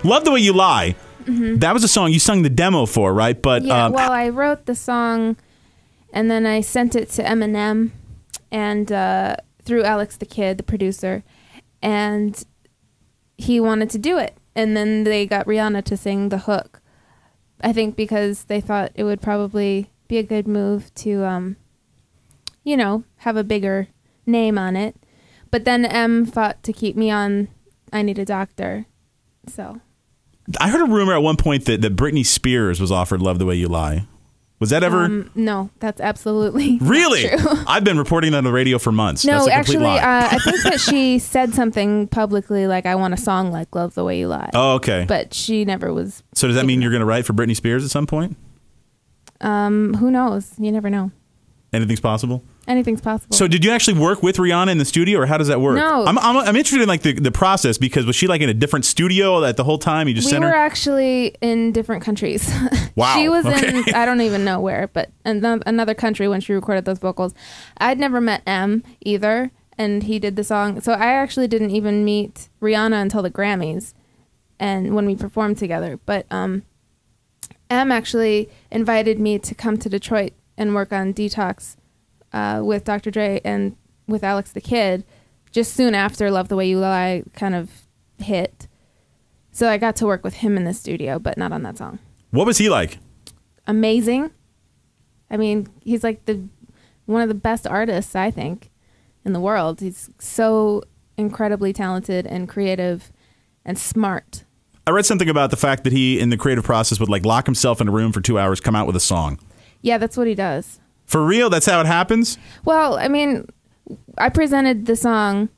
Love the Way You Lie. That was a song you sung the demo for, right? But yeah, well, I wrote the song, and then I sent it to Eminem, and through Alex the Kid, the producer, and he wanted to do it. And then they got Rihanna to sing the hook. I think because they thought it would probably be a good move to, you know, have a bigger name on it. But then M fought to keep me on I Need a Doctor. So I heard a rumor at one point that Britney Spears was offered Love the Way You Lie. Was that ever? No, that's absolutely really not true. I've been reporting that on the radio for months. No, that's a actually, complete lie. I think that she said something publicly like, I want a song like Love the Way You Lie. Oh, okay. But she never was. So does that mean you're going to write for Britney Spears at some point? Who knows? You never know. Anything's possible? Anything's possible. So did you actually work with Rihanna in the studio, or how does that work? No. I'm interested in like the process, because was she like in a different studio at the whole time? You just sent her? We were actually in different countries. Wow. She was okay. in, I don't even know where, but another country when she recorded those vocals. I'd never met M either, and he did the song. So I actually didn't even meet Rihanna until the Grammys, and when we performed together. But M actually invited me to come to Detroit and work on Detox with Dr. Dre and with Alex the Kid just soon after Love the Way You Lie kind of hit. So I got to work with him in the studio, but not on that song. What was he like? Amazing. I mean, he's like one of the best artists, I think, in the world. He's so incredibly talented and creative and smart. I read something about the fact that he, in the creative process, would like lock himself in a room for 2 hours, come out with a song. Yeah, that's what he does. For real? That's how it happens? Well, I mean, I presented the song.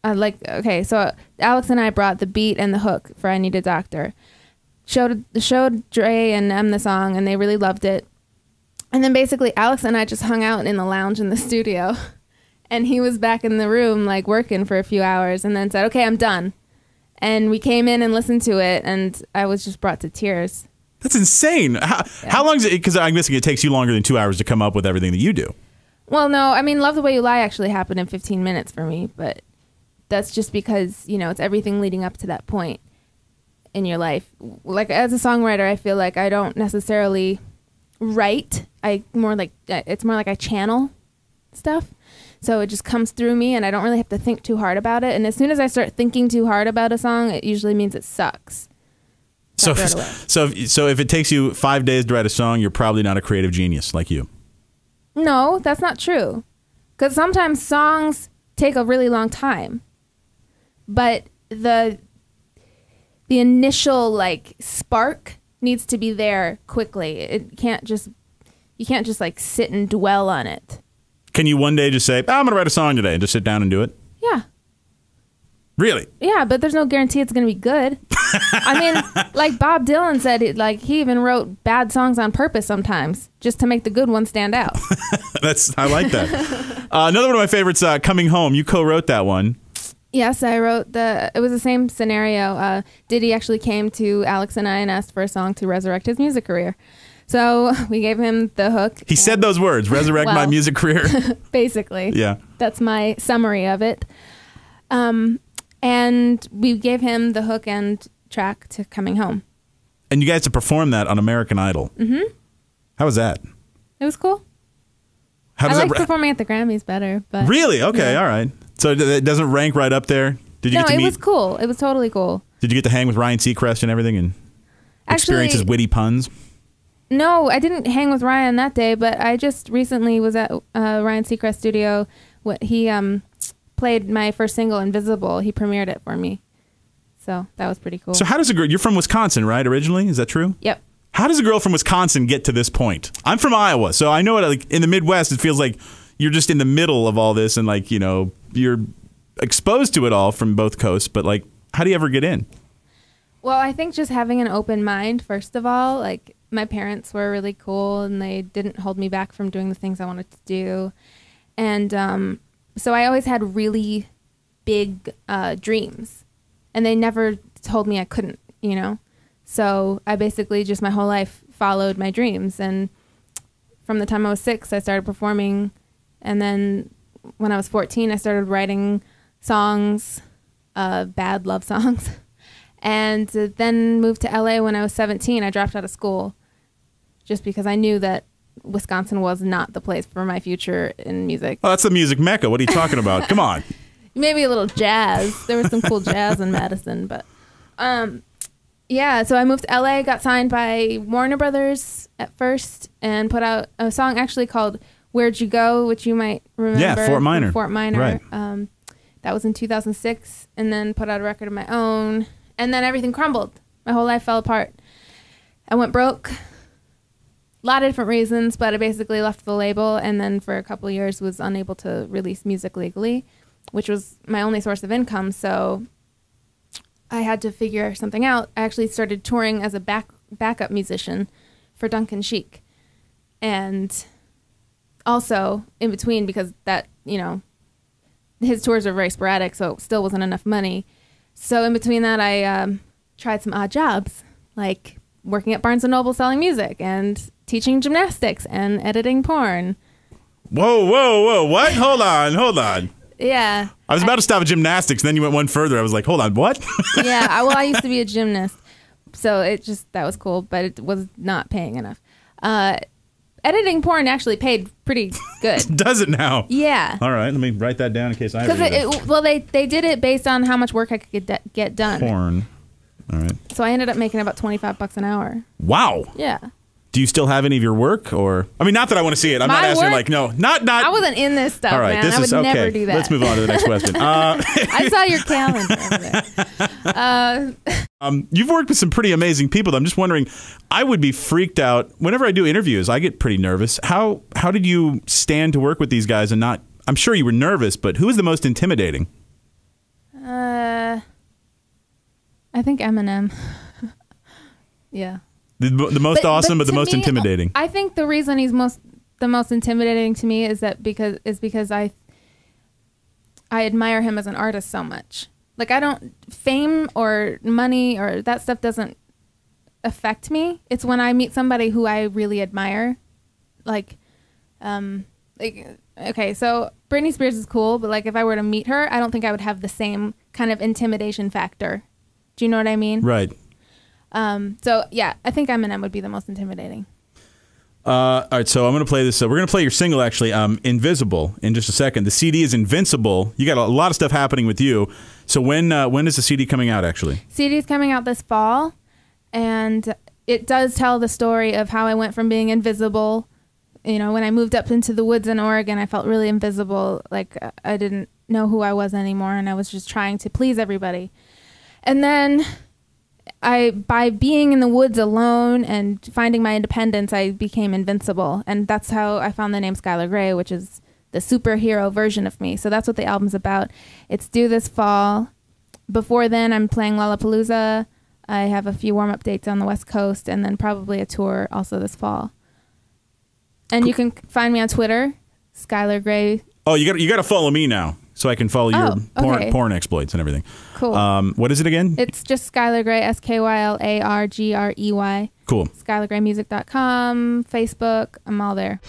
Okay, so Alex and I brought the beat and the hook for I Need a Doctor. Showed Dre and M the song, and they really loved it. And then basically Alex and I just hung out in the lounge in the studio. And he was back in the room like working for a few hours, and then said, okay, I'm done. And we came in and listened to it, and I was just brought to tears. That's insane. How long is it? Because I'm guessing it takes you longer than 2 hours to come up with everything that you do. Well, no, I mean, Love the Way You Lie actually happened in 15 minutes for me, but that's just because, you know, it's everything leading up to that point in your life. Like, as a songwriter, I feel like I don't necessarily write. It's more like I channel stuff. So it just comes through me, and I don't really have to think too hard about it. And as soon as I start thinking too hard about a song, it usually means it sucks. So if it takes you 5 days to write a song, you're probably not a creative genius like you. No, that's not true. Because sometimes songs take a really long time. But the initial like spark needs to be there quickly. You can't just like sit and dwell on it. Can you one day just say, I'm going to write a song today, and just sit down and do it? Yeah. Really? Yeah, but there's no guarantee it's going to be good. I mean, like Bob Dylan said, he even wrote bad songs on purpose sometimes just to make the good ones stand out. I like that. Another one of my favorites, Coming Home. You co-wrote that one. Yes, I wrote it was the same scenario. Diddy actually came to Alex and I and asked for a song to resurrect his music career. So we gave him the hook. He said those words, resurrect my music career. Basically. Yeah. That's my summary of it. And we gave him the hook and track to Coming Home. And you guys to perform that on American Idol. Mm-hmm. How was that? It was cool. I like performing at the Grammys better. But really? Okay, yeah. all right. So it doesn't rank right up there? Did you get to meet? It was cool. It was totally cool. Did you get to hang with Ryan Seacrest and everything and experience his witty puns? No, I didn't hang with Ryan that day, but I just recently was at Ryan Seacrest's studio. He played my first single, Invisible. He premiered it for me. So that was pretty cool. So how does a girl, you're from Wisconsin, right, originally? Is that true? Yep. How does a girl from Wisconsin get to this point? I'm from Iowa, so I know it. Like in the Midwest, it feels like you're just in the middle of all this, and like, you know, you're exposed to it all from both coasts. But like, how do you ever get in? Well, I think just having an open mind, first of all. Like, my parents were really cool, and they didn't hold me back from doing the things I wanted to do. And so I always had really big dreams, and they never told me I couldn't, you know. So I basically just my whole life followed my dreams. And from the time I was 6, I started performing. And then when I was 14, I started writing songs, bad love songs. And then moved to LA when I was 17. I dropped out of school just because I knew that Wisconsin was not the place for my future in music. Oh, that's the music mecca. What are you talking about? Come on. Maybe a little jazz. There was some cool jazz in Madison, but yeah, so I moved to LA, got signed by Warner Brothers at first, and put out a song actually called Where'd You Go, which you might remember. Yeah, Fort Minor. Fort Minor. Right. That was in 2006, and then put out a record of my own, and then everything crumbled. My whole life fell apart. I went broke. A lot of different reasons, but I basically left the label, and then for a couple of years was unable to release music legally, which was my only source of income, so I had to figure something out. I actually started touring as a backup musician for Duncan Sheik. And also, in between, because that, you know, his tours are very sporadic, so it still wasn't enough money. So in between that, I tried some odd jobs, like working at Barnes & Noble selling music and teaching gymnastics and editing porn. Whoa, whoa, whoa. What? Hold on. Yeah. I was about to stop at gymnastics, and then you went one further. I was like, hold on, what? Yeah, I used to be a gymnast, so that was cool, but it was not paying enough. Editing porn actually paid pretty good. Does it now? Yeah. All right, let me write that down in case I ever do that. Well, they did it based on how much work I could get done. Porn. All right. So I ended up making about $25 an hour. Wow. Yeah. Do you still have any of your work, or I mean, not that I want to see it. I'm not asking you, like, no, not. I wasn't in this stuff. All right, man. this is I would okay. never do that. Let's move on to the next question. I saw your calendar over there. You've worked with some pretty amazing people. I'm just wondering, I would be freaked out whenever I do interviews. I get pretty nervous. How did you stand to work with these guys and not? I'm sure you were nervous, but who was the most intimidating? I think Eminem. Yeah. The most awesome, but the most me, intimidating. I think the reason he's the most intimidating to me is because I admire him as an artist so much. Like, fame or money or that stuff doesn't affect me. It's when I meet somebody who I really admire. Like, okay, so Britney Spears is cool, but like if I were to meet her, I don't think I would have the same kind of intimidation factor. Do you know what I mean? Right. So yeah, I think Eminem would be the most intimidating. All right, so I'm going to play this. We're going to play your single, actually, Invisible, in just a second. The CD is Invincible. You got a lot of stuff happening with you. So when is the CD coming out, actually? CD is coming out this fall, and it does tell the story of how I went from being invisible. You know, when I moved up into the woods in Oregon, I felt really invisible. Like I didn't know who I was anymore, and I was just trying to please everybody. And then by being in the woods alone and finding my independence, I became invincible. And that's how I found the name Skylar Grey, which is the superhero version of me. So that's what the album's about. It's due this fall. Before then, I'm playing Lollapalooza. I have a few warm-up dates on the West Coast, and then probably a tour also this fall. And you can find me on Twitter, Skylar Grey. Oh, you got to follow me now, so I can follow your porn exploits and everything. Cool. What is it again? It's just Skylar Grey, SKYLARGREY. Cool. SkylarGreyMusic.com, Facebook. I'm all there.